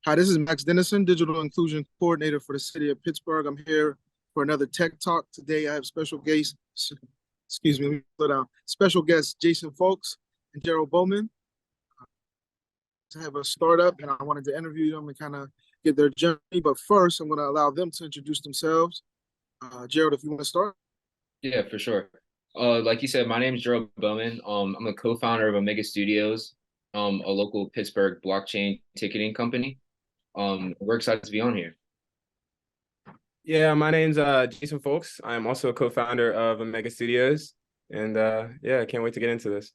Hi, this is Max Dennison, Digital Inclusion Coordinator for the City of Pittsburgh. I'm here for another Tech Talk. Today I have special guest, excuse me, let me slow down. Special guests Jason Fowlkes and Gerald Bowman. To have a startup, and I wanted to interview them and kind of get their journey. But first, I'm going to allow them to introduce themselves. Gerald, if you want to start. Yeah, for sure. Like you said, my name is Gerald Bowman. I'm a co-founder of Omega Studios, a local Pittsburgh blockchain ticketing company. We're excited to be on here. Yeah, my name's Jason Fowlkes. I'm also a co-founder of Omega Studios, and yeah, I can't wait to get into this.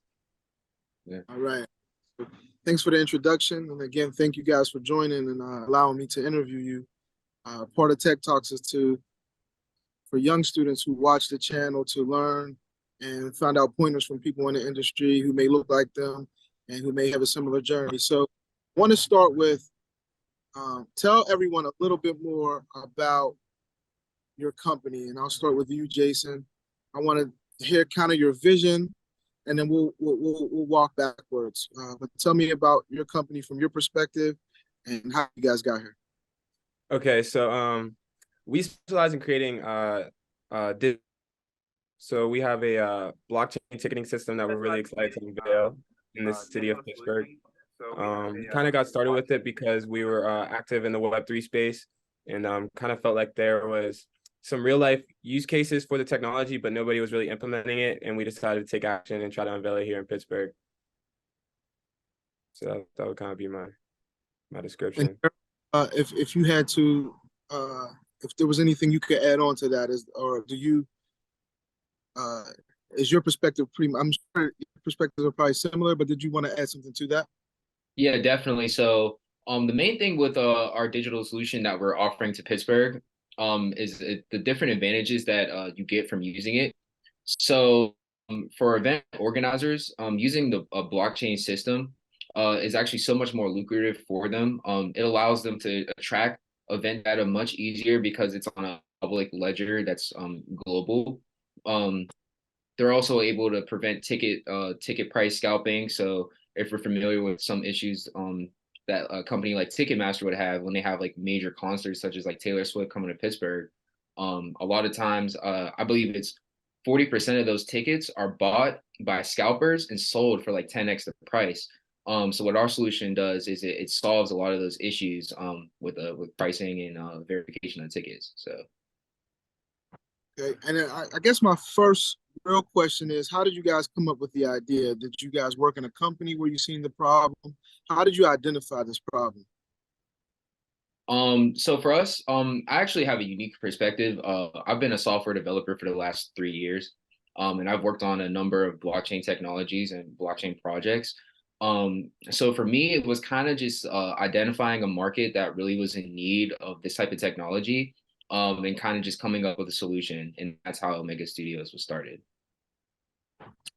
Yeah. All right. Thanks for the introduction, and again, thank you guys for joining and allowing me to interview you. Part of Tech Talks is for young students who watch the channel to learn and find out pointers from people in the industry who may look like them and who may have a similar journey. So I want to start with tell everyone a little bit more about your company, and I'll start with you, Jason. I want to hear kind of your vision, and then we'll walk backwards. But tell me about your company from your perspective and how you guys got here. Okay, so we specialize in creating so we have a blockchain ticketing system that we're really excited to unveil in the city of Pittsburgh. Kind of got started with it because we were active in the Web3 space, and kind of felt like there was some real life use cases for the technology, but nobody was really implementing it, and we decided to take action and try to unveil it here in Pittsburgh. So that would kind of be my description. And, if you had to, if there was anything you could add on to that, or do you, is your perspective pretty? I'm sure your perspectives are probably similar, but did you want to add something to that? Yeah, definitely. So, the main thing with our digital solution that we're offering to Pittsburgh, is the different advantages that you get from using it. So, for event organizers, using the blockchain system is actually so much more lucrative for them. It allows them to attract event data much easier because it's on a public ledger that's global. Um, they're also able to prevent ticket price scalping. So if we're familiar with some issues that a company like Ticketmaster would have when they have like major concerts such as like Taylor Swift coming to Pittsburgh, a lot of times I believe it's 40% of those tickets are bought by scalpers and sold for like 10x the price. So what our solution does is it solves a lot of those issues with pricing and verification of tickets. So Okay, and I guess my first real question is, how did you guys come up with the idea? Did you guys work in a company where you seen the problem? How did you identify this problem? So for us, I actually have a unique perspective. I've been a software developer for the last 3 years, and I've worked on a number of blockchain technologies and blockchain projects. So for me, it was kind of just identifying a market that really was in need of this type of technology, and kind of just coming up with a solution, and that's how Omega Studios was started.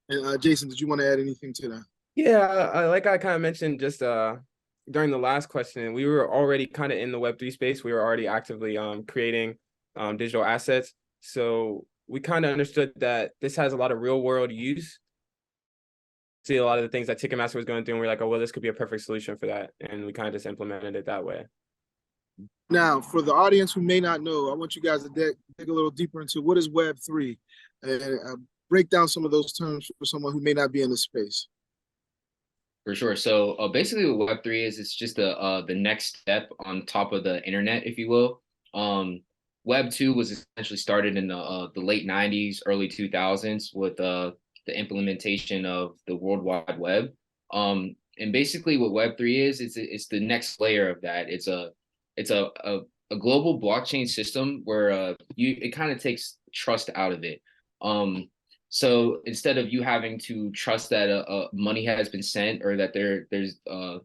And Jason, did you want to add anything to that? Yeah, like I kind of mentioned just during the last question, we were already kind of in the Web3 space. We were already actively creating digital assets. So we kind of understood that this has a lot of real world use. See a lot of the things that Ticketmaster was going through, and we're like, oh, well, this could be a perfect solution for that. And we kind of just implemented it that way. Now, for the audience who may not know, I want you guys to dig a little deeper into what is Web3 and break down some of those terms for someone who may not be in the space. For sure. So basically, what Web3 is, it's just the next step on top of the internet, if you will. Web 2 was essentially started in the late 90s, early 2000s with the implementation of the World Wide Web. And basically, what Web 3 is, it's the next layer of that. It's a global blockchain system where it kind of takes trust out of it. So instead of you having to trust that money has been sent or that there's a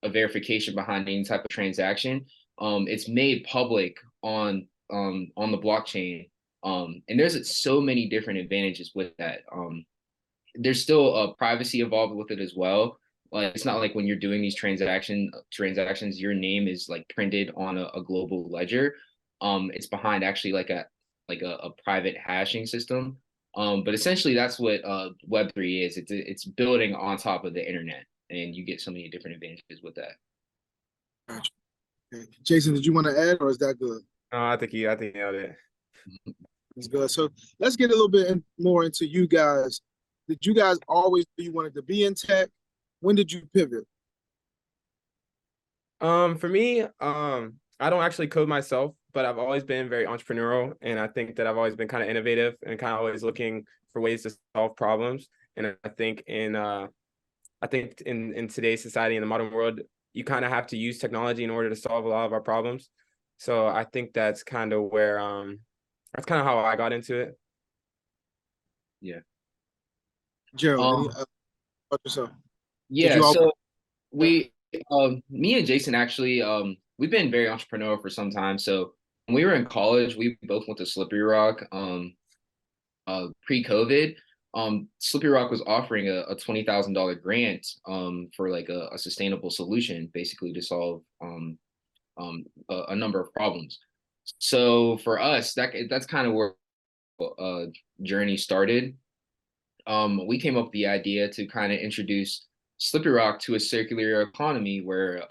verification behind any type of transaction, it's made public on the blockchain. And there's so many different advantages with that. There's still privacy involved with it as well. Like it's not like when you're doing these transactions, your name is like printed on a global ledger. It's behind actually like a private hashing system. But essentially that's what Web 3 is. It's building on top of the internet, and you get so many different advantages with that. Gotcha. Okay. Jason, did you want to add, or is that good? I think you nailed it. That's good. So let's get a little bit more into you guys. Did you guys always know you wanted to be in tech? When did you pivot? For me, I don't actually code myself, but I've always been very entrepreneurial, and I think that I've always been kind of innovative and kind of always looking for ways to solve problems. And I think in today's society, in the modern world, you kind of have to use technology in order to solve a lot of our problems. So I think that's kind of where that's kind of how I got into it. Yeah. Gerald, any about yourself? Did Yeah. you all? So we, me and Jason actually, we've been very entrepreneurial for some time. So when we were in college, we both went to Slippery Rock. Pre-COVID, Slippery Rock was offering a $20,000 grant for like a sustainable solution, basically to solve a number of problems. So for us, that's kind of where journey started. We came up with the idea to kind of introduce Slippery Rock to a circular economy where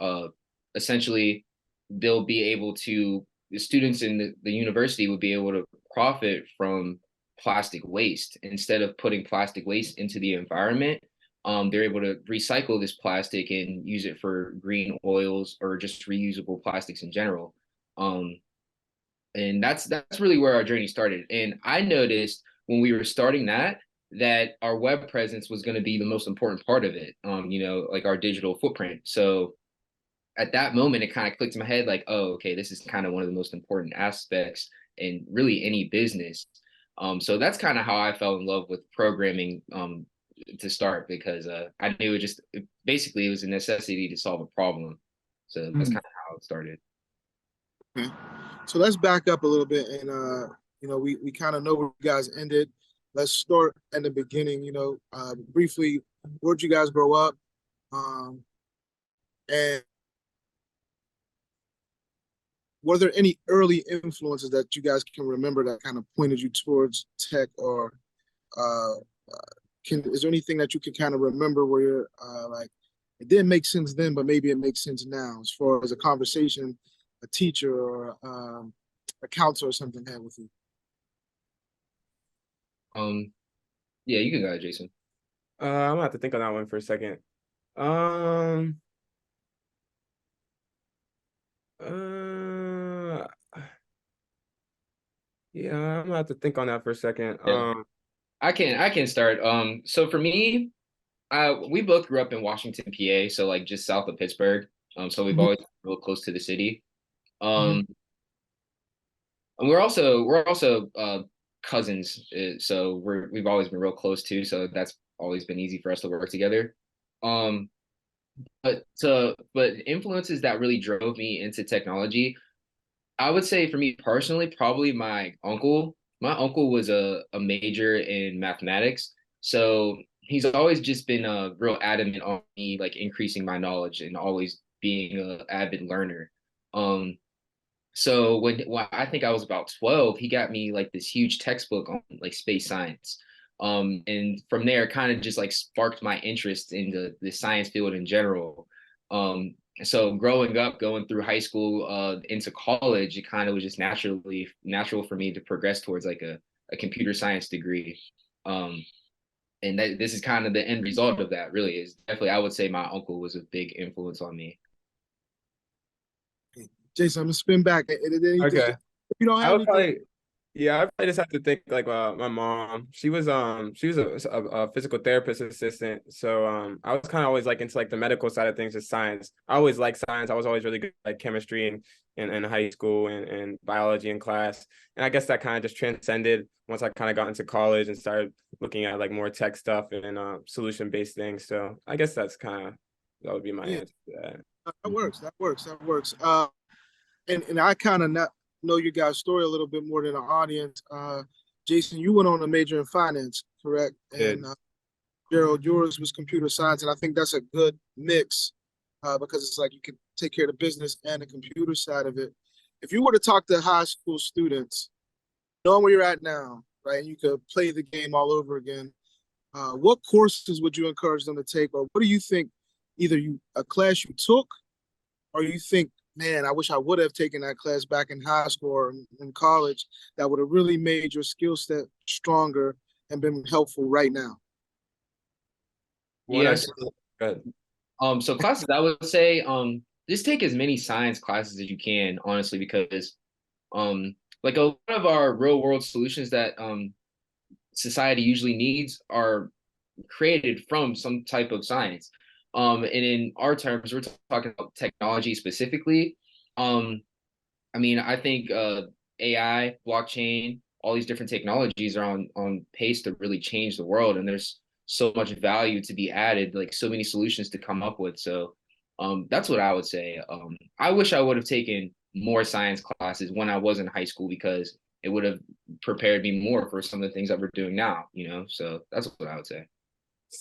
essentially they'll be able to, the students in the university would be able to profit from plastic waste. Instead of putting plastic waste into the environment, they're able to recycle this plastic and use it for green oils or just reusable plastics in general. And that's really where our journey started. And I noticed when we were starting that our web presence was going to be the most important part of it. Like our digital footprint. So at that moment, it kind of clicked in my head, like, oh, okay, this is kind of one of the most important aspects in really any business. So that's kind of how I fell in love with programming to start, because I knew basically it was a necessity to solve a problem. So that's kind of how it started. Okay. So let's back up a little bit, and we kind of know where you guys ended. Let's start at the beginning. Briefly, where'd you guys grow up, and were there any early influences that you guys can remember that kind of pointed you towards tech, or is there anything that you can kind of remember where you're like, it didn't make sense then, but maybe it makes sense now, as far as a conversation a teacher or a counselor or something had with you? Yeah, you can go ahead, Jason. I'm gonna have to think on that one for a second. Yeah, I'm gonna have to think on that for a second. Yeah. I can start. So for me, we both grew up in Washington, PA, so like just south of Pittsburgh. So we've always been real close to the city. And we're also cousins, so we've always been real close too. So that's always been easy for us to work together. Um, but influences that really drove me into technology, I would say for me personally, probably my uncle. My uncle was a major in mathematics, so he's always just been real adamant on me like increasing my knowledge and always being an avid learner. So when I think I was about 12, he got me like this huge textbook on like space science. And from there, kind of just like sparked my interest in the science field in general. So growing up, going through high school, into college, it kind of was just natural for me to progress towards like a computer science degree. And this is kind of the end result of that, really. Is definitely, I would say my uncle was a big influence on me. Jason, I'm gonna spin back. Okay. If you don't I have would anything, I probably just have to think like my mom. She was a physical therapist assistant. So I was kind of always like into like the medical side of things, just science. I always liked science. I was always really good at like chemistry and in high school and biology in class. And I guess that kind of just transcended once I kind of got into college and started looking at like more tech stuff and solution-based things. So I guess that would be my answer to that. that works. That works. That works. And I kind of know your guys' story a little bit more than the audience. Jason, you went on a major in finance, correct? And Gerald, yours was computer science, and I think that's a good mix because it's like you can take care of the business and the computer side of it. If you were to talk to high school students, knowing where you're at now, right, and you could play the game all over again, what courses would you encourage them to take, or what do you think, either a class you took, or you think man, I wish I would have taken that class back in high school or in college. That would have really made your skill set stronger and been helpful right now? Yes. Good. So classes, I would say, just take as many science classes as you can, honestly, because like a lot of our real world solutions that society usually needs are created from some type of science. And in our terms, we're talking about technology specifically. I mean, I think AI, blockchain, all these different technologies are on pace to really change the world, and there's so much value to be added, like so many solutions to come up with. So that's what I would say. I wish I would have taken more science classes when I was in high school because it would have prepared me more for some of the things that we're doing now, you know? So that's what I would say.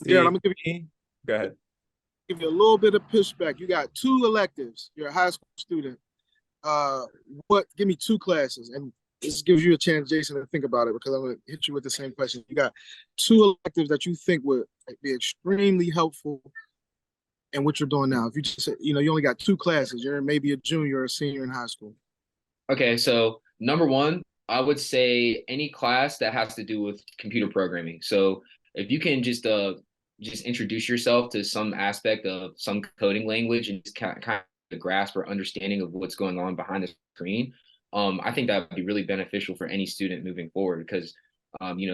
Gerald, Steve, I'm gonna go ahead. give you a little bit of pushback. You got 2 electives. You're a high school student. Give me 2 classes, and this gives you a chance, Jason, to think about it because I'm gonna hit you with the same question. You got 2 electives that you think would be extremely helpful in what you're doing now. If you just say, you only got 2 classes, you're maybe a junior or a senior in high school. Okay, so number one, I would say any class that has to do with computer programming. So if you can just introduce yourself to some aspect of some coding language and just kind of the grasp or understanding of what's going on behind the screen, I think that would be really beneficial for any student moving forward because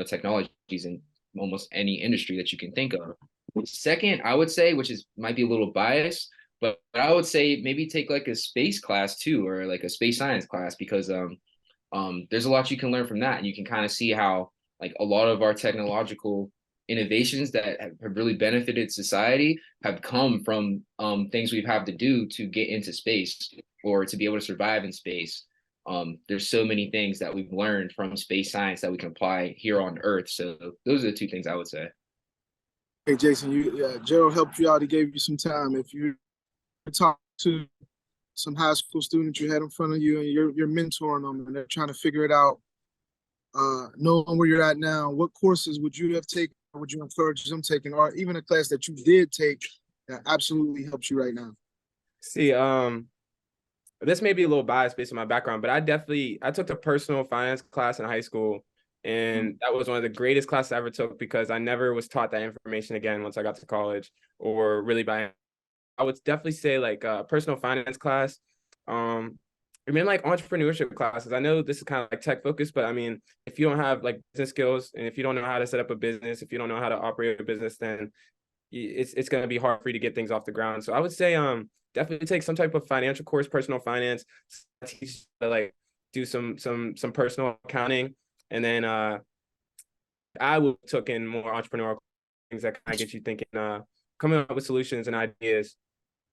technology is in almost any industry that you can think of. Second, I would say, which is might be a little biased, but I would say maybe take like a space class too, or like a space science class, because there's a lot you can learn from that, and you can kind of see how like a lot of our technological innovations that have really benefited society have come from things we've had to do to get into space or to be able to survive in space. There's so many things that we've learned from space science that we can apply here on Earth. So those are the 2 things I would say. Hey, Jason, Gerald helped you out. He gave you some time. If you talk to some high school students you had in front of you and you're mentoring them and they're trying to figure it out, knowing where you're at now, what courses would you have taken or would you encourage them taking, or even a class that you did take that absolutely helps you right now? See, this may be a little biased based on my background, but I took the personal finance class in high school, and that was one of the greatest classes I ever took because I never was taught that information again once I got to college or really I would definitely say like a personal finance class. I mean, like entrepreneurship classes. I know this is kind of like tech focused, but I mean, if you don't have like business skills and if you don't know how to set up a business, if you don't know how to operate a business, then it's going to be hard for you to get things off the ground. So I would say definitely take some type of financial course, personal finance, teach like do some personal accounting, and then I would took in more entrepreneurial things that kind of get you thinking, coming up with solutions and ideas.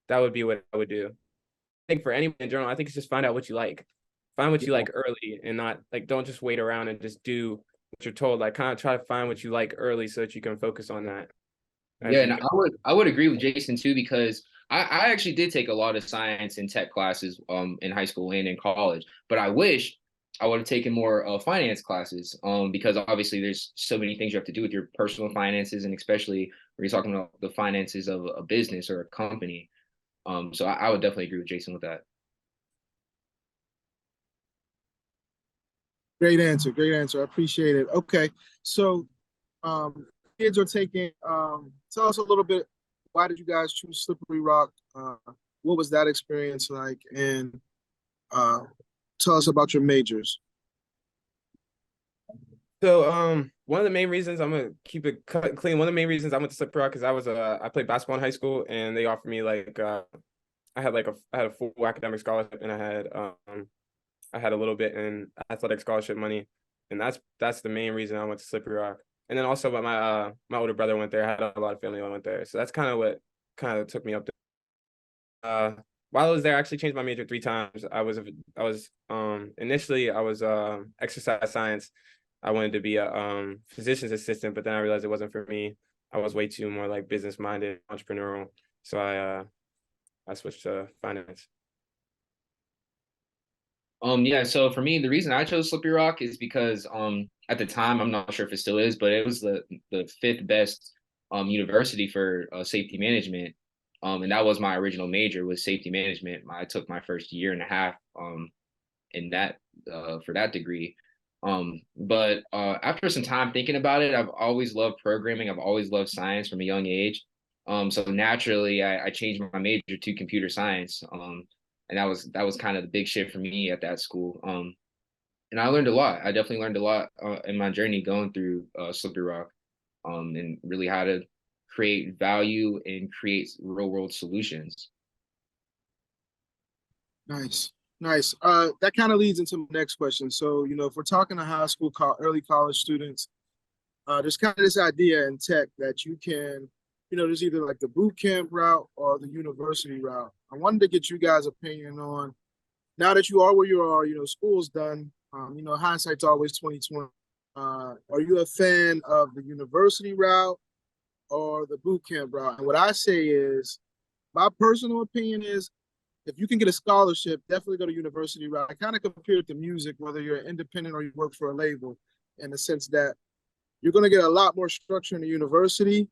That would be what I would do. I think for anyone in general, I think it's just find out what you like. Find what you like early and not like don't just wait around and just do what you're told. Like kind of try to find what you like early so that you can focus on that. Yeah, and I would agree with Jason too because I actually did take a lot of science and tech classes in high school and in college, but I wish I would have taken more finance classes because obviously there's so many things you have to do with your personal finances and especially when you're talking about the finances of a business or a company. So I would definitely agree with Jason with that. Great answer. Great answer. I appreciate it. Okay. So kids are taking, tell us a little bit, why did you guys choose Slippery Rock? What was that experience like? And tell us about your majors. So one of the main reasons I'm gonna keep it clean. One of the main reasons I went to Slippery Rock is I played basketball in high school and they offered me like I had a full academic scholarship and I had a little bit in athletic scholarship money, and that's the main reason I went to Slippery Rock. And then also, but my older brother went there. I had a lot of family that went there, so that's kind of what kind of took me up there. While I was there, I actually changed my major 3 times. I was initially I was exercise science. I wanted to be a physician's assistant, but then I realized it wasn't for me. I was way too more like business minded, entrepreneurial. So I switched to finance. Yeah, so for me, the reason I chose Slippery Rock is because at the time, I'm not sure if it still is, but it was the 5th best university for safety management. And that was my original major, was safety management. I took my first year and a half in that for that degree. But after some time thinking about it, I've always loved programming. I've always loved science from a young age. So naturally, I changed my major to computer science. And that was kind of the big shift for me at that school. And I learned a lot. I definitely learned a lot in my journey going through Slippery Rock, and really how to create value and create real world solutions. Nice, nice. That kind of leads into my next question. So, if we're talking to high school, early college students, there's kind of this idea in tech that you can, there's either like the boot camp route or the university route. I wanted to get you guys' opinion on, now that you are where you are, school's done. Hindsight's always 2020. Are you a fan of the university route or the boot camp route? And what I say is, my personal opinion is, if you can get a scholarship, definitely go to university route. I kind of compare it to music, whether you're independent or you work for a label, in the sense that you're going to get a lot more structure in the university,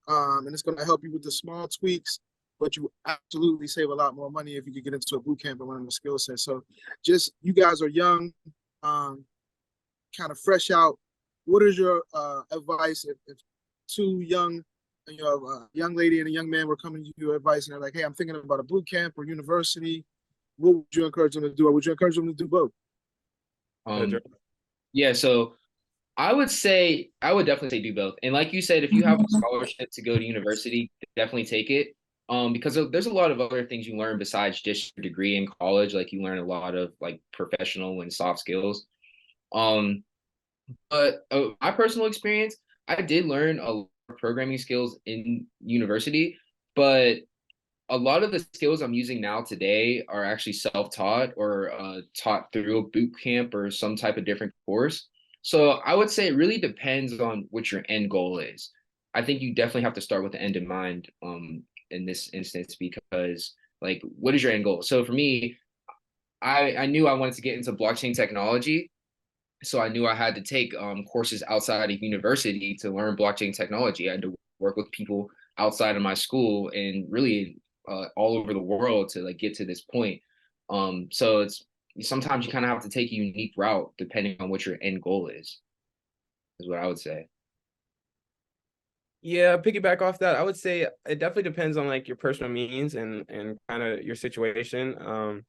and it's going to help you with the small tweaks, but you absolutely save a lot more money if you could get into a boot camp and learn the skill set. So just, you guys are young, kind of fresh out. What is your advice if two young, a young lady and a young man were coming to you advice and they're like, hey, I'm thinking about a boot camp or university, what would you encourage them to do? Or would you encourage them to do both? Yeah, so I would definitely say do both. And like you said, if you have a scholarship to go to university, definitely take it. Because there's a lot of other things you learn besides just your degree in college. Like, you learn a lot of like professional and soft skills. But my personal experience, I did learn a lot of programming skills in university, but a lot of the skills I'm using now today are actually self-taught or taught through a boot camp or some type of different course. So I would say it really depends on what your end goal is. I think you definitely have to start with the end in mind in this instance, because like, what is your end goal? So for me, I knew I wanted to get into blockchain technology. So I knew I had to take courses outside of university to learn blockchain technology. I had to work with people outside of my school and really all over the world to like get to this point. So it's sometimes you kind of have to take a unique route depending on what your end goal is what I would say. Yeah, piggyback off that, I would say it definitely depends on like your personal means and kind of your situation.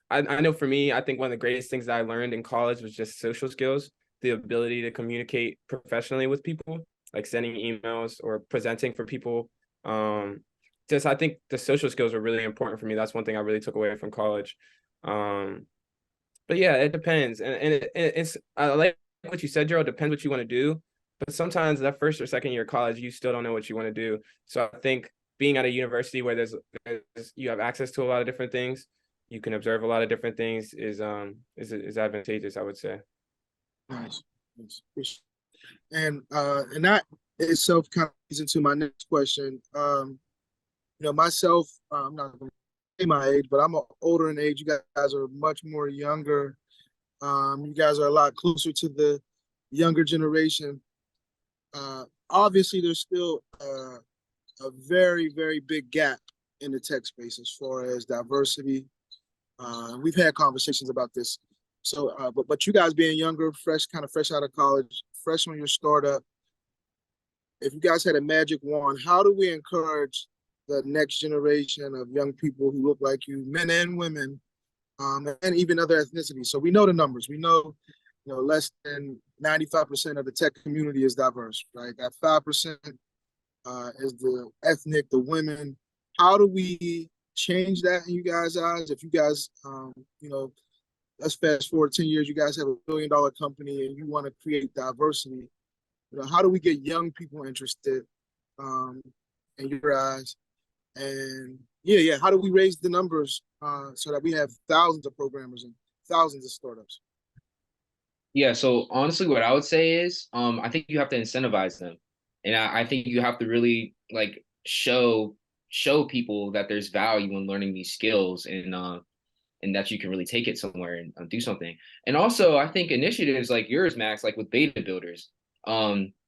I know for me, I think one of the greatest things that I learned in college was just social skills, the ability to communicate professionally with people, like sending emails or presenting for people. Just I think the social skills are really important for me. That's one thing I really took away from college. But yeah, it depends, and it's I like what you said, Gerald. Depends what you want to do, but sometimes that first or second year of college, you still don't know what you want to do. So I think being at a university where there's you have access to a lot of different things, you can observe a lot of different things is advantageous, I would say. Nice. And that itself kind of leads into my next question. Myself, I'm not going to say my age, but I'm older in age. You guys are much more younger. You guys are a lot closer to the younger generation. Obviously, there's still a very, very big gap in the tech space as far as diversity. We've had conversations about this. So, but you guys being younger, fresh out of college, fresh on your startup, if you guys had a magic wand, how do we encourage the next generation of young people who look like you, men and women, and even other ethnicities? So we know the numbers. We know, less than 95% of the tech community is diverse, right? That 5% is the ethnic, the women. How do we change that in you guys' eyes? If you guys, let's fast forward 10 years, you guys have $1 billion company and you want to create diversity. How do we get young people interested in your eyes? And how do we raise the numbers so that we have thousands of programmers and thousands of startups? Yeah, so honestly, what I would say is I think you have to incentivize them. And I think you have to really like show people that there's value in learning these skills and that you can really take it somewhere and do something. And also, I think initiatives like yours, Max, like with beta builders,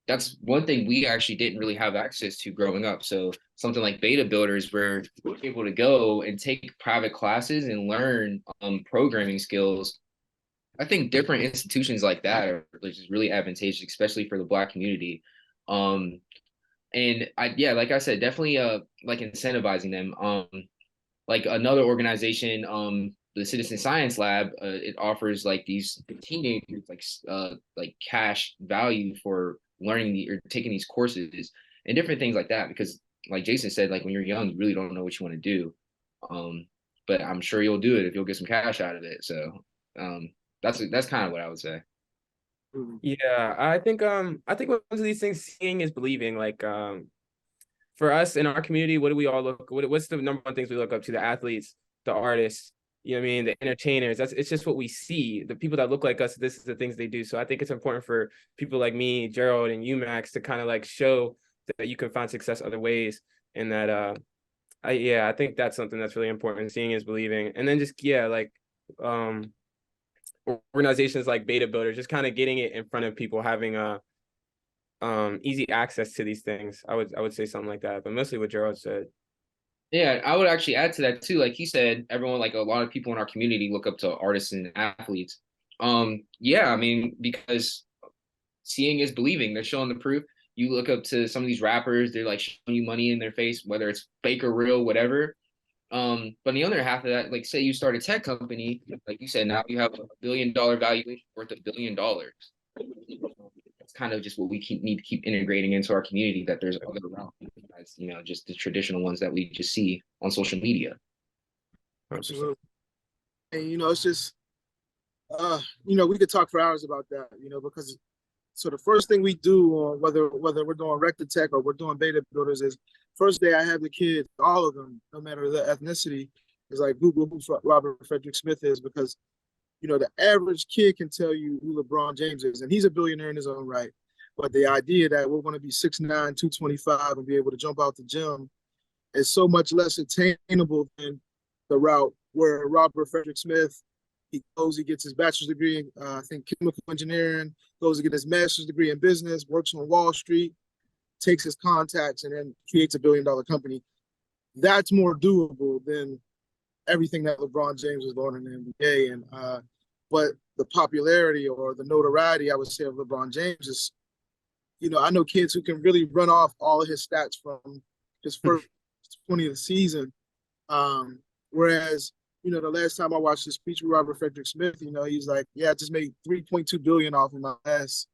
that's one thing we actually didn't really have access to growing up. So something like beta builders, where we're able to go and take private classes and learn programming skills. I think different institutions like that are just really advantageous, especially for the Black community. And yeah, like I said, definitely like incentivizing them. Like another organization, the Citizen Science Lab, it offers like these teenagers like cash value for learning or taking these courses and different things like that. Because like Jason said, like when you're young, you really don't know what you want to do. But I'm sure you'll do it if you'll get some cash out of it. So that's kind of what I would say. Yeah, I think one of these things, seeing is believing. Like for us in our community, what do we all what's the number one things we look up to? The athletes, the artists, you know what I mean, the entertainers. It's just what we see. The people that look like us, this is the things they do. So I think it's important for people like me, Gerald, and you, Max, to kind of like show that you can find success other ways, and that I think that's something that's really important. Seeing is believing. And then just like organizations like Beta Builders, just kind of getting it in front of people, having easy access to these things. I would say something like that, but mostly what Gerald said. Yeah, I would actually add to that too. Like he said, everyone, like a lot of people in our community look up to artists and athletes. Yeah, I mean, because seeing is believing. They're showing the proof. You look up to some of these rappers, they're like showing you money in their face, whether it's fake or real, whatever. But the other half of that, like say you start a tech company, like you said, now you have $1 billion valuation worth $1 billion. That's kind of just what we need to keep integrating into our community, that there's other routes, just the traditional ones that we just see on social media. Absolutely. And it's just we could talk for hours about that, because so the first thing we do, whether we're doing Rec2Tech or we're doing Beta Builders, is first day I have the kids, all of them, no matter the ethnicity, is like Google who Robert Frederick Smith is, because the average kid can tell you who LeBron James is, and he's a billionaire in his own right. But the idea that we're going to be 6'9", 225 and be able to jump out the gym is so much less attainable than the route where Robert Frederick Smith, he gets his bachelor's degree in, I think, chemical engineering, goes to get his master's degree in business, works on Wall Street, takes his contacts, and then creates $1 billion company. That's more doable than everything that LeBron James is doing in the NBA. And but the popularity or the notoriety, I would say, of LeBron James is, I know kids who can really run off all of his stats from his first 20th season. Whereas, the last time I watched the speech with Robert Frederick Smith, he's like, yeah, I just made $3.2 billion off of my last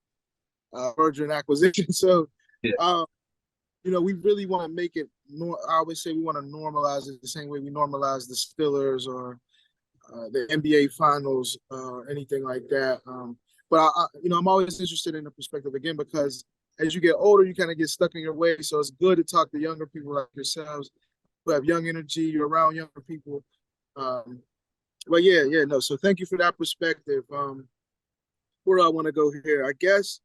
merger and acquisition. So, yeah. We really want to make it more. I always say we want to normalize it the same way we normalize the Steelers or the NBA Finals or anything like that. But I'm always interested in the perspective again, because as you get older, you kind of get stuck in your way. So it's good to talk to younger people like yourselves who have young energy. You're around younger people. But no. So thank you for that perspective. Where do I want to go here? I guess.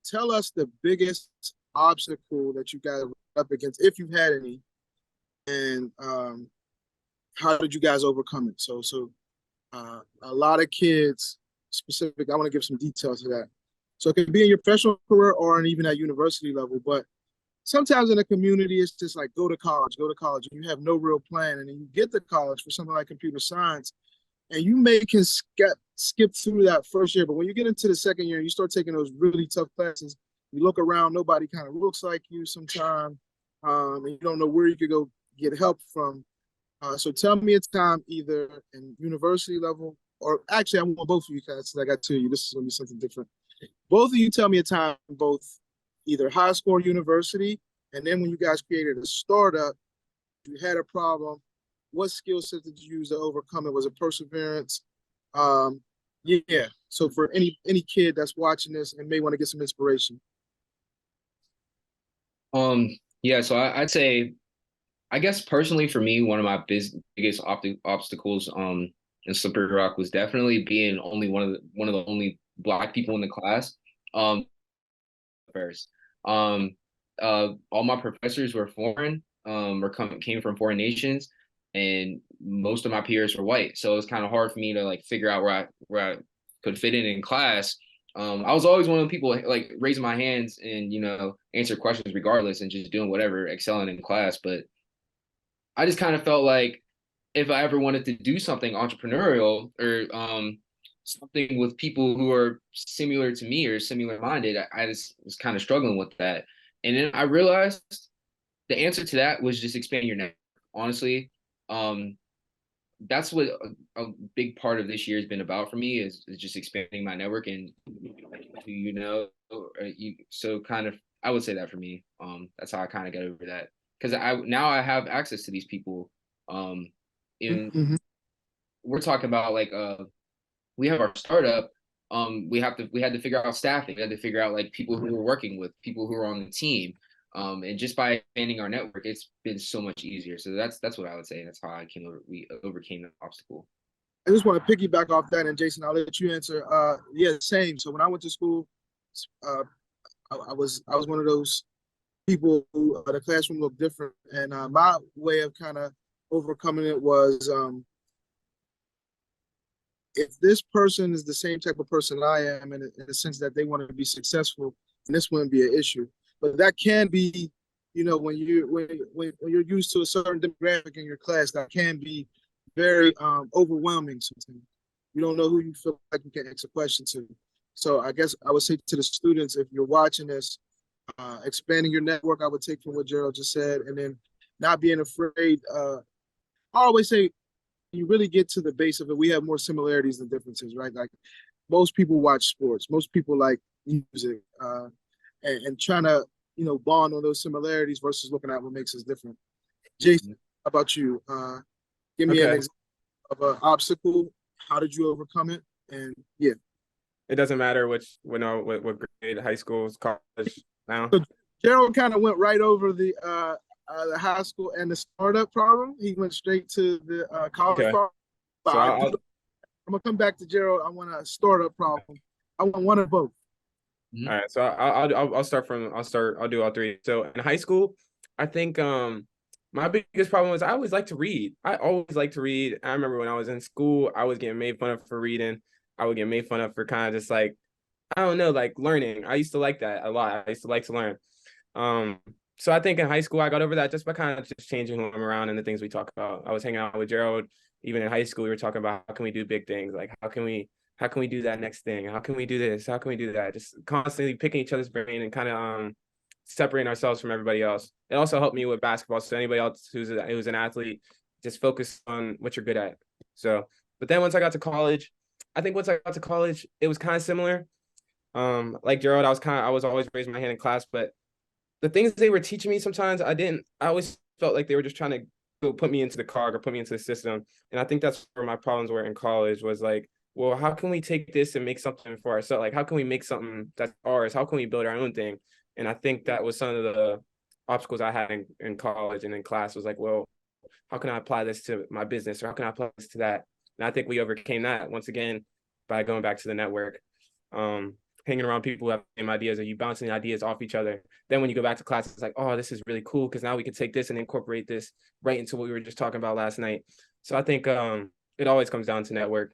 Tell us the biggest obstacle that you guys were up against, if you've had any, and how did you guys overcome it? So a lot of kids, specific, I want to give some details to that. So it can be in your professional career or even at university level, but sometimes in a community, it's just like, go to college, and you have no real plan. And then you get to college for something like computer science, and you can skip through that first year. But when you get into the second year, you start taking those really tough classes. You look around, nobody kind of looks like you sometimes, and you don't know where you could go get help from. So tell me a time either in university level, or actually I want both of you guys, like I tell you, this is going to be something different. Both of you tell me a time, both either high school or university, and then when you guys created a startup, you had a problem, what skill set did you use to overcome it? Was it perseverance? Yeah. So for any kid that's watching this and may want to get some inspiration. Yeah. So I'd say, I guess personally for me, one of my biggest obstacles in Slippery Rock was definitely being only one of the only Black people in the class. First, all my professors were foreign, came from foreign nations, and most of my peers were white. So it was kind of hard for me to like figure out where I could fit in class. I was always one of the people like raising my hands and answer questions regardless and just doing whatever, excelling in class. But I just kind of felt like if I ever wanted to do something entrepreneurial or something with people who are similar to me or similar minded, I just was kind of struggling with that. And then I realized the answer to that was just expand your network. Honestly, that's what a big part of this year has been about for me is just expanding my network and so kind of I would say that for me. That's how I kind of got over that because I have access to these people. In Mm-hmm. we're talking about like we have our startup. We had to figure out staffing. We had to figure out like people who we're working with, people who are on the team. And just by expanding our network, it's been so much easier. So that's what I would say. That's how we overcame the obstacle. I just want to piggyback off that, and Jason, I'll let you answer. Yeah, same. So when I went to school, uh, I was one of those people who the classroom looked different, and my way of kind of overcoming it was if this person is the same type of person I am, in the sense that they want to be successful, and this wouldn't be an issue. But that can be, when you're used to a certain demographic in your class, that can be very overwhelming sometimes. You don't know who you feel like you can ask a question to. So I guess I would say to the students, if you're watching this, expanding your network, I would take from what Gerald just said, and then not being afraid. I always say you really get to the base of it, we have more similarities than differences, right? Like most people watch sports, most people like music, and trying to bond on those similarities versus looking at what makes us different. Jason, how about you? Give me an Okay. example of an obstacle. How did you overcome it? And yeah, It doesn't matter what grade, high school, college now. so Gerald kind of went right over the high school and the startup problem. He went straight to the college Okay. problem. But So I'm gonna come back to Gerald. I want a startup problem. I want one of both. all right. So I'll do all three. So in high school, I think my biggest problem was I always liked to read. I always liked to read. I remember when I was in school, I was getting made fun of for reading. I would get made fun of for kind of just like, I don't know, like learning. I used to like that a lot. I used to like to learn. Um, so I think in high school I got over that just by kind of just changing who I'm around and the things we talk about. I was hanging out with Gerald. Even in high school, we were talking about how can we do big things? Like how can we do that next thing? How can we do this? How can we do that? Just constantly picking each other's brain and kind of separating ourselves from everybody else. It also helped me with basketball. So anybody else who's an athlete, just focus on what you're good at. So, but then once I got to college, it was kind of similar. Like Gerald, I was always raising my hand in class, but the things they were teaching me sometimes I always felt like they were just trying to go put me into the cog or put me into the system. And I think that's where my problems were in college was like, well, how can we take this and make something for ourselves? Like, how can we make something that's ours? How can we build our own thing? And I think that was some of the obstacles I had in college and in class was like, well, how can I apply this to my business or how can I apply this to that? And I think we overcame that once again by going back to the network. Hanging around people who have the same ideas or you bouncing ideas off each other. Then when you go back to class, it's like, oh, this is really cool because now we can take this and incorporate this right into what we were just talking about last night. So I think it always comes down to network.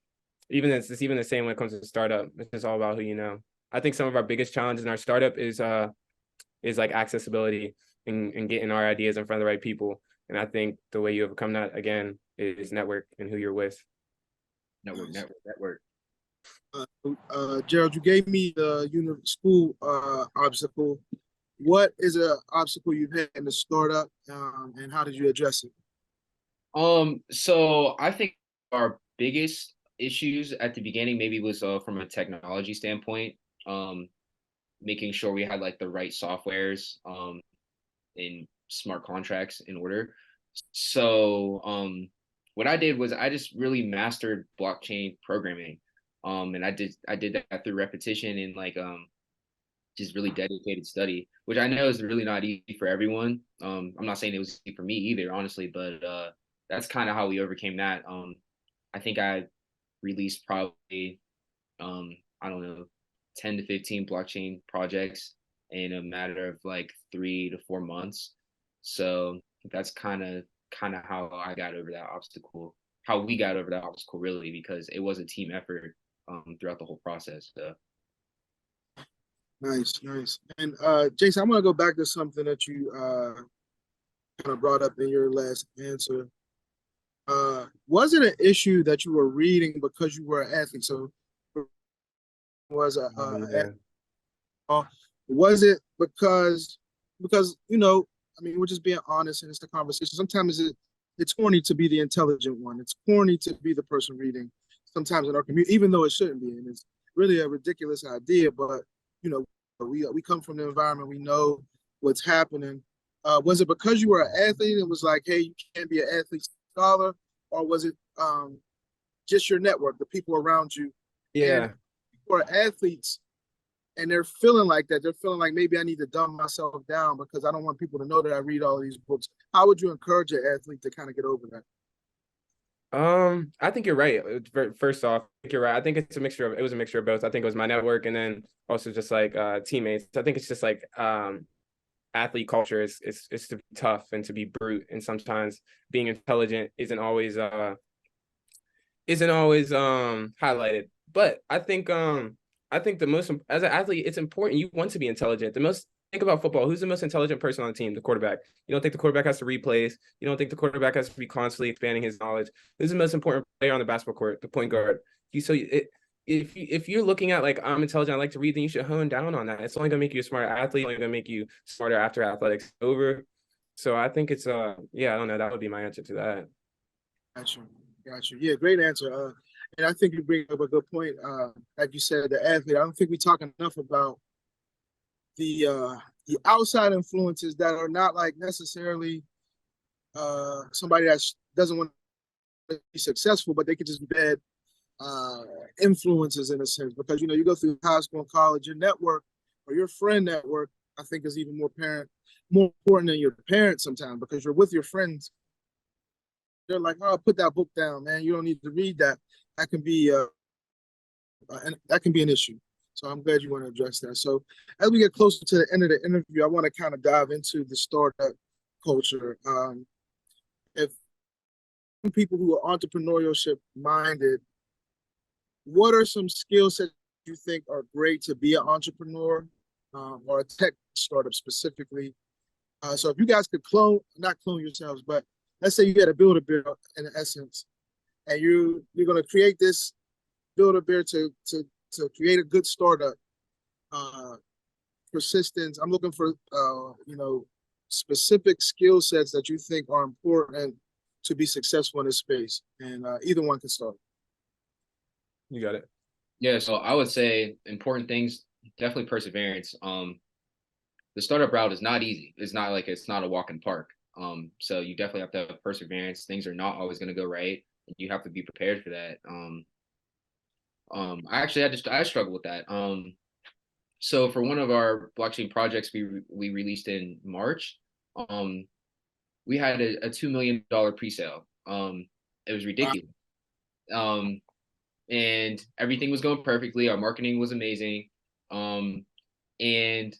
It's even the same when it comes to startup. It's just all about who you know. I think some of our biggest challenges in our startup is like accessibility and getting our ideas in front of the right people. And I think the way you overcome that again is network and who you're with. Network. Gerald, you gave me the school obstacle. What is an obstacle you've had in the startup, and how did you address it? So I think our biggest issues at the beginning maybe was from a technology standpoint, making sure we had like the right softwares, and smart contracts in order. So, what I did was I just really mastered blockchain programming. And I did that through repetition and like just really dedicated study, which I know is really not easy for everyone. I'm not saying it was easy for me either, honestly, but that's kind of how we overcame that. I think I released probably I don't know 10 to 15 blockchain projects in a matter of like 3 to 4 months. So that's kind of how I got over that obstacle, how we got over that obstacle really, because it was a team effort throughout the whole process. So. Nice, nice. And Jason, I'm gonna go back to something that you kind of brought up in your last answer. Was it an issue that you were reading because you were an athlete? So was Yeah. was it because you know, I mean, we're just being honest and it's the conversation. Sometimes it's corny to be the intelligent one. It's corny to be the person reading. Sometimes in our community, even though it shouldn't be, and it's really a ridiculous idea. But you know, we come from the environment. We know what's happening. Was it because you were an athlete and it was like, hey, you can't be an athlete scholar, or was it just your network, the people around you, and Yeah. people are athletes and they're feeling like that. They're feeling like maybe I need to dumb myself down because I don't want people to know that I read all these books. How would you encourage an athlete to kind of get over that? I think you're right. First off, I think you're right. I think it was a mixture of both. I think it was my network and then also just like teammates. I think it's just like athlete culture is to be tough and to be brute, and sometimes being intelligent isn't always highlighted. But I think the most, as an athlete, it's important. You want to be intelligent. Think about football. Who's the most intelligent person on the team? The quarterback. You don't think the quarterback has to read plays. You don't think the quarterback has to be constantly expanding his knowledge. Who's the most important player on the basketball court? The point guard. If you're looking at like, I'm intelligent, I like to read, then you should hone down on that. It's only gonna make you a smarter athlete. Only gonna make you smarter after athletics over. So I think it's yeah, I don't know. That would be my answer to that. Got you. Yeah, great answer. And I think you bring up a good point. Like you said, the athlete. I don't think we talk enough about the outside influences that are not like necessarily somebody that doesn't want to be successful, but they could just be bad influences in a sense. Because you know, you go through high school and college, your network or your friend network, I think, is even more important than your parents sometimes, because you're with your friends. They're like, "Oh, put that book down, man. You don't need to read that." That can be an issue. So I'm glad you want to address that. So as we get closer to the end of the interview, I want to kind of dive into the startup culture. If people who are entrepreneurship minded, what are some skill sets you think are great to be an entrepreneur or a tech startup specifically? So if you guys could not clone yourselves, but let's say you got to build a beer in essence, and you're going to create this build a beer to create a good startup. Persistence. I'm looking for specific skill sets that you think are important to be successful in this space, and either one can start. You got it. Yeah, so I would say important things, definitely perseverance. The startup route is not easy. It's not a walk in the park. So you definitely have to have perseverance. Things are not always going to go right. You have to be prepared for that. I struggle with that. So for one of our blockchain projects we released in March, we had a $2 million pre-sale. It was ridiculous. And everything was going perfectly. Our marketing was amazing. And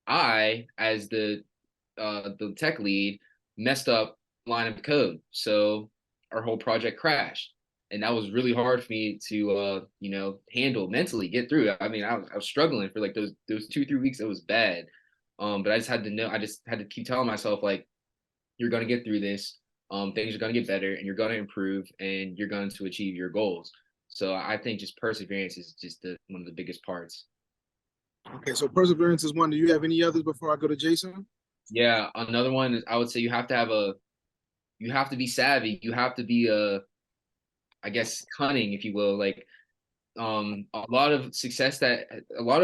I, as the tech lead, messed up line of code. So our whole project crashed. And that was really hard for me to handle mentally, get through. I mean, I was struggling for like those 2-3 weeks. It was bad. But I just had to keep telling myself, like, you're gonna get through this. Things are gonna get better and you're gonna improve and you're going to achieve your goals. So I think just perseverance is just one of the biggest parts. Okay, so perseverance is one. Do you have any others before I go to Jason? Yeah, another one is, I would say, you have to be savvy. You have to be I guess, cunning, if you will. Like, a lot of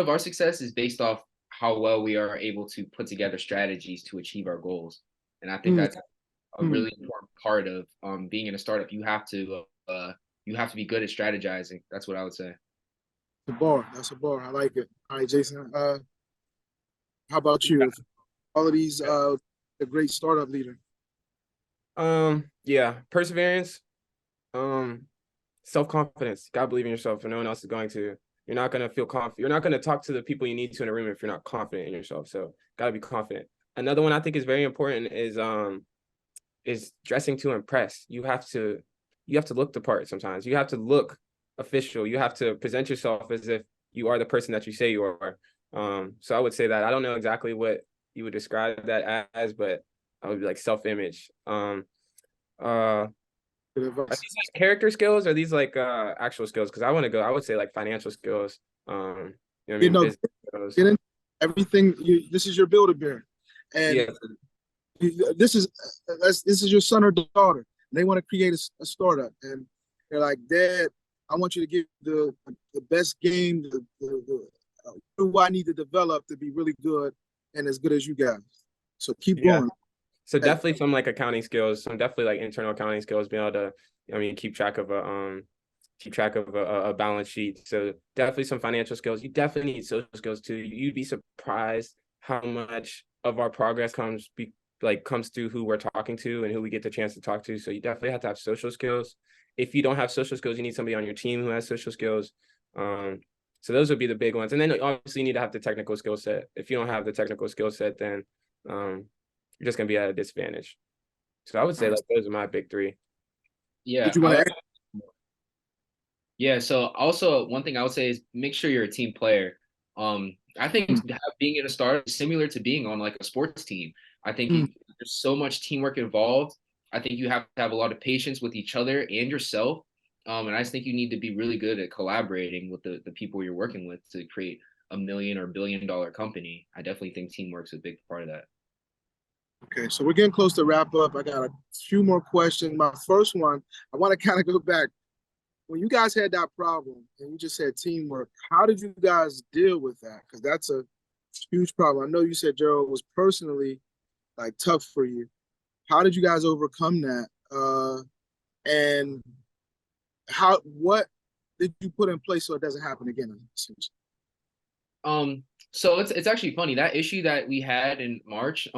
our success is based off how well we are able to put together strategies to achieve our goals. And I think that's a really important part of being in a startup. You have to be good at strategizing. That's what I would say. That's a bar. I like it. All right, Jason. How about you? Qualities of a great startup leader. Yeah, perseverance, self-confidence. You gotta believe in yourself and no one else is going to. You're not gonna feel confident. You're not gonna talk to the people you need to in a room if you're not confident in yourself. So gotta be confident. Another one I think is very important is dressing to impress. You have to look the part sometimes. You have to look official. You have to present yourself as if you are the person that you say you are. So I would say that. I don't know exactly what you would describe that as, but I would be like self-image. Uh, are Good these advice. like character skills or are these like actual skills? Because I would say like financial skills. You know what I You mean? know, Business skills. get in everything. This is your Build-A-Bear, and Yeah. this is your son or daughter. And they want to create a startup, and they're like, Dad, I want you to give the best game. What do I need to develop to be really good and as good as you guys? So keep Yeah. going. So Hey, definitely some like accounting skills, some definitely like internal accounting skills, being able to, I mean, keep track of a balance sheet. So definitely some financial skills. You definitely need social skills too. You'd be surprised how much of our progress comes through who we're talking to and who we get the chance to talk to. So you definitely have to have social skills. If you don't have social skills, you need somebody on your team who has social skills. So those would be the big ones. And then obviously you need to have the technical skill set. If you don't have the technical skill set, then you're just gonna be at a disadvantage. So I would say like those are my big three. Yeah, did you want to add? yeah. So also one thing I would say is make sure you're a team player. I think being in a startup is similar to being on like a sports team. I think there's so much teamwork involved. I think you have to have a lot of patience with each other and yourself. And I just think you need to be really good at collaborating with the people you're working with to create a million or billion-dollar company. I definitely think teamwork's a big part of that. Okay, so we're getting close to wrap up. I got a few more questions. My first one, I want to kind of go back. When you guys had that problem and you just said teamwork, how did you guys deal with that? Because that's a huge problem. I know you said Gerald was personally like tough for you. How did you guys overcome that? And what did you put in place so it doesn't happen again? So it's actually funny that issue that we had in March.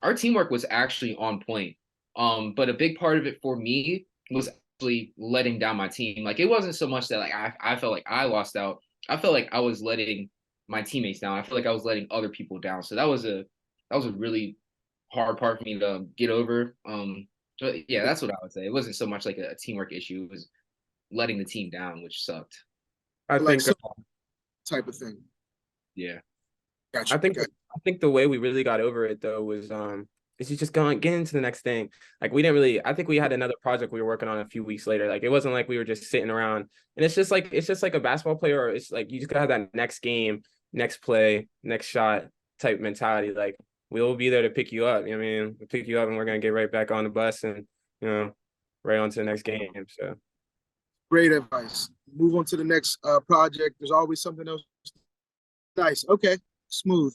Our teamwork was actually on point. But a big part of it for me was actually letting down my team. Like it wasn't so much that like I felt like I lost out. I felt like I was letting my teammates down. I feel like I was letting other people down. So that was a really hard part for me to get over. But yeah, that's what I would say. It wasn't so much like a teamwork issue. It was letting the team down, which sucked. I Like think some type of thing. Yeah. Gotcha. I think Gotcha. I think the way we really got over it though was is you just get into the next thing. Like we didn't really I think we had another project we were working on a few weeks later. Like it wasn't like we were just sitting around and it's just like a basketball player or it's like you just gotta have that next game, next play, next shot type mentality. Like we'll be there to pick you up. You know what I mean? We'll pick you up and we're gonna get right back on the bus and right on to the next game. So Great advice. Move on to the next project. There's always something else. Nice. Okay. Smooth.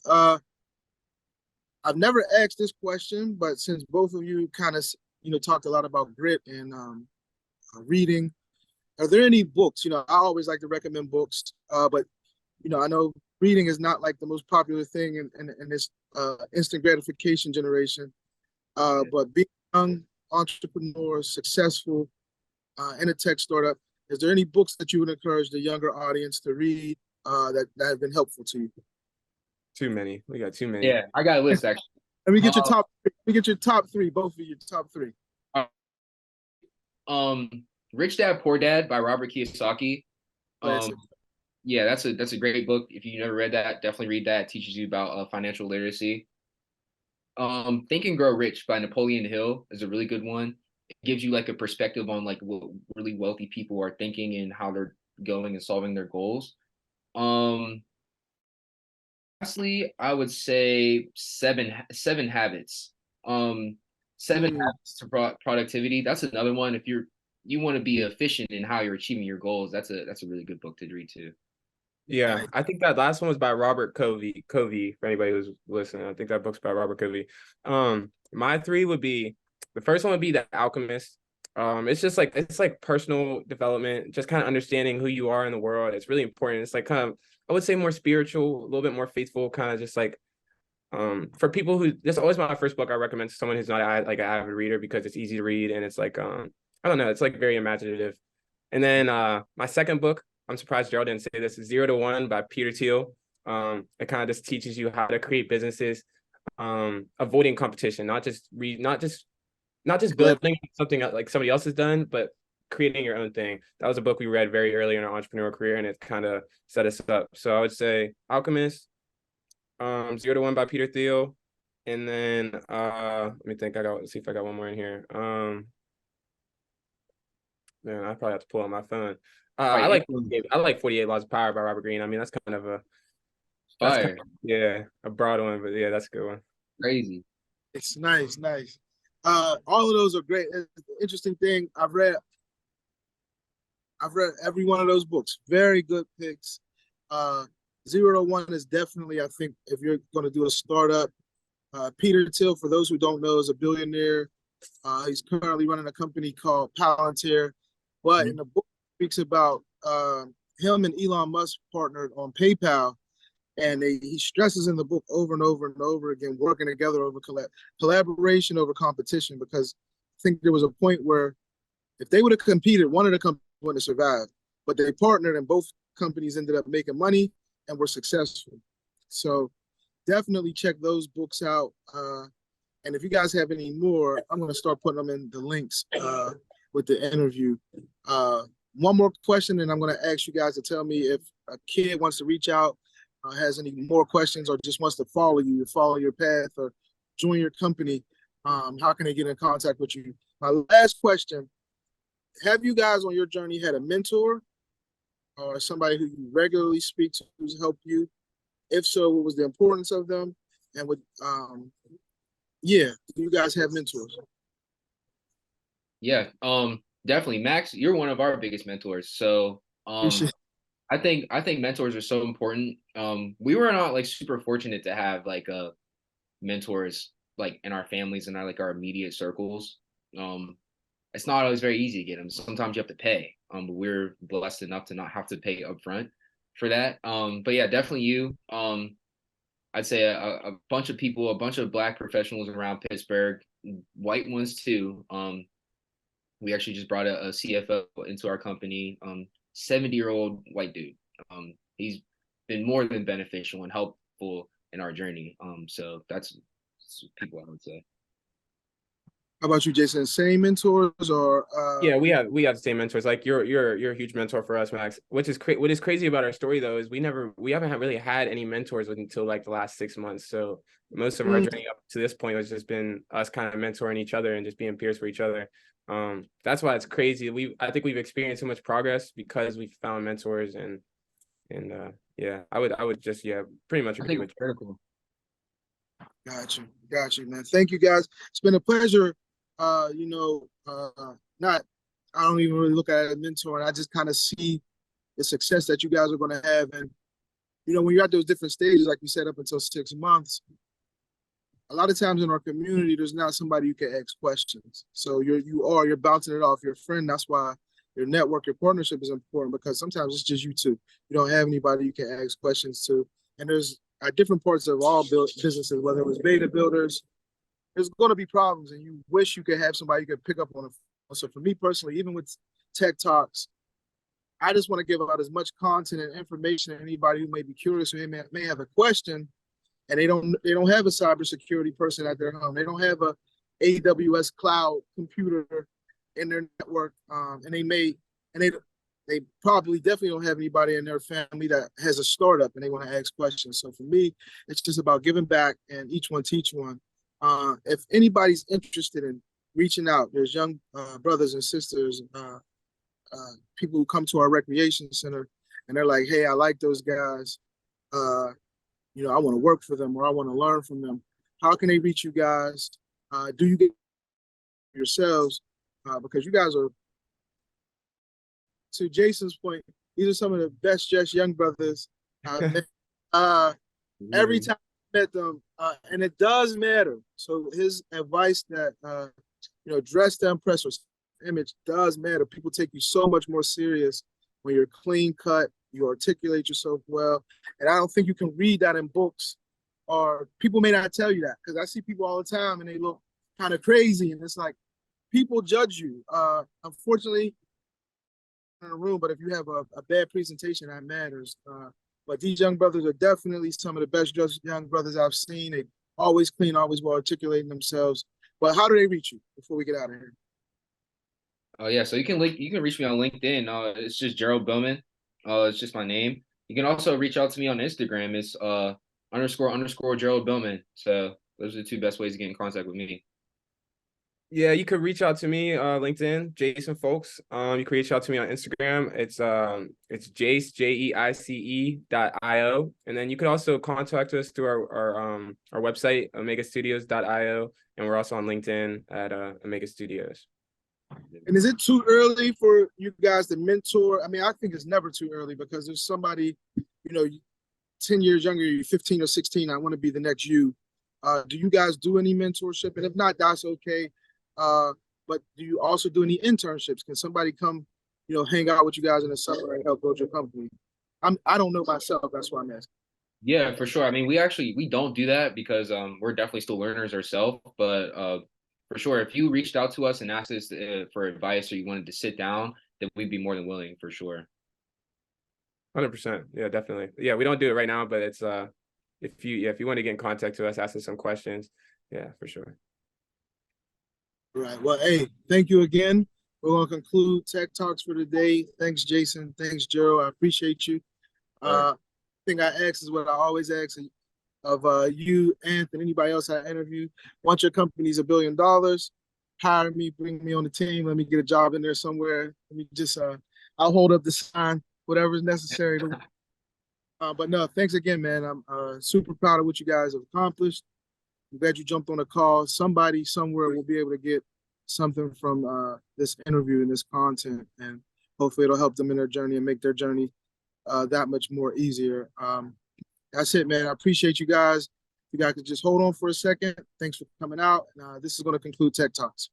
I've never asked this question, but since both of you kind of talked a lot about grit and reading, are there any books? I always like to recommend books, but I know reading is not like the most popular thing in this instant gratification generation. But being young entrepreneur, successful in a tech startup, is there any books that you would encourage the younger audience to read that have been helpful to you? too many. We got too many. Yeah, I got a list actually. Let me get your top. Let me get your top three. Both of your top three. Rich Dad Poor Dad by Robert Kiyosaki. Classic. Yeah, that's a great book. If you never read that, definitely read that. It teaches you about financial literacy. Think and Grow Rich by Napoleon Hill is a really good one. It gives you like a perspective on like what really wealthy people are thinking and how they're going and solving their goals. Lastly, I would say seven habits. Seven habits to productivity. That's another one. If you want to be efficient in how you're achieving your goals, that's a really good book to read too. Yeah, I think that last one was by Robert Covey. Covey, for anybody who's listening, I think that book's by Robert Covey. My three would be the first one would be The Alchemist. It's like personal development, just kind of understanding who you are in the world. It's really important. It's like kind of I would say more spiritual, a little bit more faithful, kind of just like for people who this is always my first book I recommend to someone who's not like an avid reader because it's easy to read and it's like I don't know, it's like very imaginative. And then my second book, I'm surprised Gerald didn't say this, is 0 to 1 by Peter Thiel. It kind of just teaches you how to create businesses, avoiding competition, not just building something like somebody else has done, but creating your own thing. That was a book we read very early in our entrepreneurial career, and it kind of set us up. So I would say Alchemist, 0 to 1 by Peter Thiel. And then let me think. See if I got one more in here. Man, I probably have to pull out my phone. I like 48 Laws of Power by Robert Greene. I mean, that's kind of Fire. A broad one, but yeah, that's a good one. Crazy. It's nice. All of those are great. The interesting thing, I've read every one of those books. Very good picks. 0 to 1 is definitely, I think, if you're going to do a startup. Peter Thiel, for those who don't know, is a billionaire. He's currently running a company called Palantir. But in the book, he speaks about him and Elon Musk partnered on PayPal. And he stresses in the book over and over and over again, working together over collaboration over competition, because I think there was a point where if they would have competed, one of the companies wouldn't have survived. But they partnered and both companies ended up making money and were successful. So definitely check those books out. And if you guys have any more, I'm going to start putting them in the links with the interview. One more question, and I'm going to ask you guys to tell me if a kid wants to reach out, has any more questions, or just wants to follow your path, or join your company. How can they get in contact with you? My last question, have you guys on your journey had a mentor or somebody who you regularly speak to who's helped you? If so, what was the importance of them? And do you guys have mentors? Yeah, definitely. Max, you're one of our biggest mentors. So I think mentors are so important. We were not like super fortunate to have like mentors like in our families and our immediate circles. It's not always very easy to get them. Sometimes you have to pay. But we're blessed enough to not have to pay upfront for that. But yeah, definitely you. I'd say a bunch of people, a bunch of Black professionals around Pittsburgh, white ones too. We actually just brought a CFO into our company, 70-year-old white dude. He's been more than beneficial and helpful in our journey. So that's people I would say. How about you, Jason? Same mentors or? Yeah, we have the same mentors. Like you're a huge mentor for us, Max. What is crazy about our story though is we haven't really had any mentors until like the last 6 months. So most of our journey up to this point has just been us kind of mentoring each other and just being peers for each other. That's why it's crazy. I think we've experienced so much progress because we found mentors and yeah, I would just pretty much agree with you. Critical. Got you, man. Thank you, guys. It's been a pleasure. I don't even really look at it as mentoring. I just kind of see the success that you guys are going to have. And, when you're at those different stages, like you said, up until 6 months, a lot of times in our community, there's not somebody you can ask questions. So you're bouncing it off your friend. That's why your network, your partnership is important, because sometimes it's just you two. You don't have anybody you can ask questions to. And there's at different parts of all businesses, whether it was beta builders, there's going to be problems, and you wish you could have somebody you could pick up on. So for me personally, even with TechTalks, I just want to give out as much content and information to anybody who may be curious or may have a question, and they don't have a cybersecurity person at their home. They don't have a AWS cloud computer in their network, they probably definitely don't have anybody in their family that has a startup and they want to ask questions. So for me, it's just about giving back and each one teach one. If anybody's interested in reaching out, there's young brothers and sisters, people who come to our recreation center and they're like, hey, I like those guys. I want to work for them or I want to learn from them. How can they reach you guys? Do you get yourselves? Because you guys are, to Jason's point, these are some of the best dressed young brothers I've met. Every time I met them, and it does matter. So his advice that dress to impress or image does matter. People take you so much more serious when you're clean cut, you articulate yourself well, and I don't think you can read that in books, or people may not tell you that, because I see people all the time and they look kind of crazy, and it's like people judge you. Unfortunately, in a room, but if you have a bad presentation, that matters. But these young brothers are definitely some of the best dressed young brothers I've seen. They always clean, always well articulating themselves. But how do they reach you before we get out of here? Oh yeah, so you can reach me on LinkedIn. It's just Gerald Bowman. It's just my name. You can also reach out to me on Instagram. It's _ Gerald Bowman. So those are the two best ways to get in contact with me. Yeah, you could reach out to me, LinkedIn, Jason Fowlkes. You could reach out to me on Instagram. It's Jace, JEICE.io. And then you could also contact us through our website, omegastudios.io. And we're also on LinkedIn at Omega Studios. And is it too early for you guys to mentor? I mean, I think it's never too early because there's somebody, 10 years younger, you're 15 or 16, I want to be the next you. Do you guys do any mentorship? And if not, that's okay. But do you also do any internships? Can somebody come, hang out with you guys in the summer and help build your company? I don't know myself. That's why I'm asking. Yeah, for sure. I mean, we don't do that because we're definitely still learners ourselves. But for sure, if you reached out to us and asked us for advice or you wanted to sit down, then we'd be more than willing, for sure. 100%. Yeah, definitely. Yeah, we don't do it right now, but it's if you want to get in contact to us, ask us some questions. Yeah, for sure. Right. Well, hey, thank you again. We're going to conclude Tech Talks for today. Thanks, Jason. Thanks, Gerald. I appreciate you. Thing I ask is what I always ask of you, Anthony, anybody else I interview. Once your company's $1 billion, hire me, bring me on the team. Let me get a job in there somewhere. Let me just, I'll hold up the sign, whatever is necessary. But no, thanks again, man. I'm super proud of what you guys have accomplished. I'm glad you jumped on a call. Somebody somewhere will be able to get something from this interview and this content, and hopefully it'll help them in their journey and make their journey that much more easier. That's it, man. I appreciate you guys. You guys could just hold on for a second. Thanks for coming out. This is going to conclude Tech Talks.